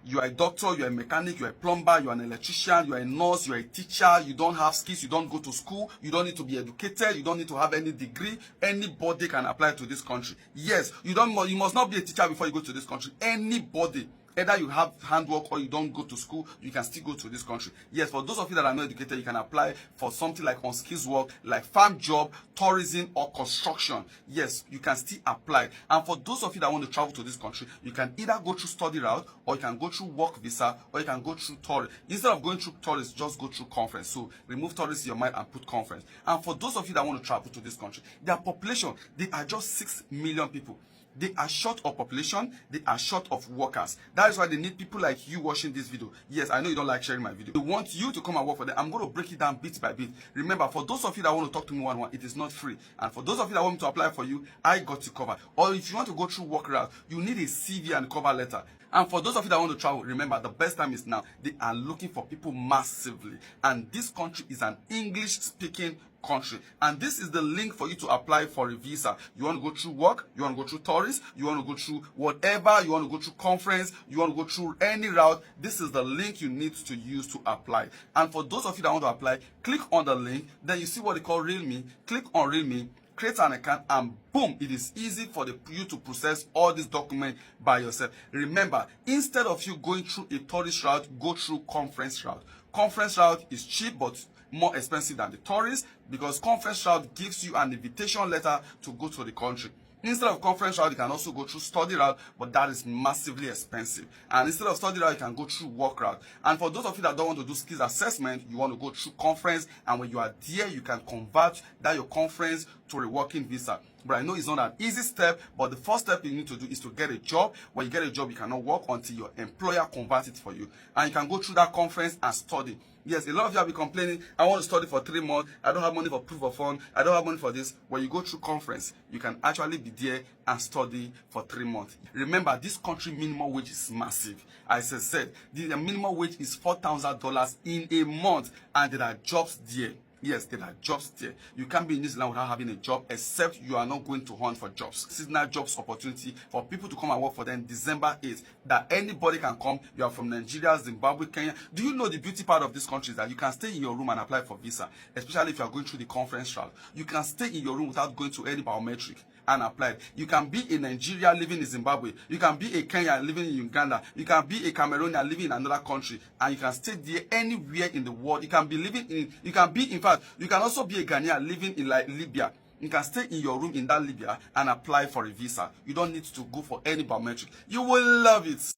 You are a doctor, you are a mechanic, you are a plumber, you are an electrician, you are a nurse, you are a teacher, you don't have skills, you don't go to school, you don't need to be educated, you don't need to have any degree. Anybody can apply to this country. Yes, you must not be a teacher before you go to this country. Anybody. Either you have handwork or you don't go to school, you can still go to this country. Yes, for those of you that are not educated, you can apply for something like on-skills work, like farm job, tourism, or construction. Yes, you can still apply. And for those of you that want to travel to this country, you can either go through study route, or you can go through work visa, or you can go through tourist. Instead of going through tourist, just go through conference. So remove tourist in your mind and put conference. And for those of you that want to travel to this country, their population, they are just 6 million people. They are short of population, they are short of workers. That is why they need people like you watching this video. Yes, I know you don't like sharing my video. They want you to come and work for them. I'm going to break it down bit by bit. Remember, for those of you that want to talk to me one-on-one, it is not free. And for those of you that want me to apply for you, I got you covered. Or if you want to go through work route, you need a CV and cover letter. And for those of you that want to travel, remember, the best time is now. They are looking for people massively. And this country is an English-speaking country. And this is the link for you to apply for a visa. You want to go through work, you want to go through tourist, you want to go through whatever, you want to go through conference, you want to go through any route. This is the link you need to use to apply. And for those of you that want to apply, click on the link. Then you see what they call RealMe. Click on RealMe. Create an account, and boom, it is easy for you to process all these documents by yourself. Remember, instead of you going through a tourist route, go through conference route. Conference route is cheap but more expensive than the tourist, because conference route gives you an invitation letter to go to the country. Instead of conference route, you can also go through study route, but that is massively expensive. And instead of study route, you can go through work route. And for those of you that don't want to do skills assessment, you want to go through conference, and when you are there, you can convert that your conference to a working visa. But I know it's not an easy step, but the first step you need to do is to get a job. When you get a job, you cannot work until your employer converts it for you. And you can go through that conference and study. Yes, a lot of you have been complaining, I want to study for 3 months, I don't have money for proof of fund, I don't have money for this. When you go through conference, you can actually be there and study for 3 months. Remember, this country minimum wage is massive. As I said, the minimum wage is $4,000 in a month, and there are jobs there. Yes, there are jobs there. You can't be in New Zealand without having a job, except you are not going to hunt for jobs. Seasonal jobs opportunity for people to come and work for them December 8th. That anybody can come. You are from Nigeria, Zimbabwe, Kenya. Do you know the beauty part of this country is that you can stay in your room and apply for visa, especially if you are going through the conference route. You can stay in your room without going to any biometric and apply. You can be in Nigeria living in Zimbabwe. You can be a Kenyan living in Uganda. You can be a Cameroonian living in another country, and you can stay there anywhere in the world. You can be living in, in fact, you can also be a Ghanaian living in like Libya. You can stay in your room in that Libya and apply for a visa. You don't need to go for any biometric. You will love it.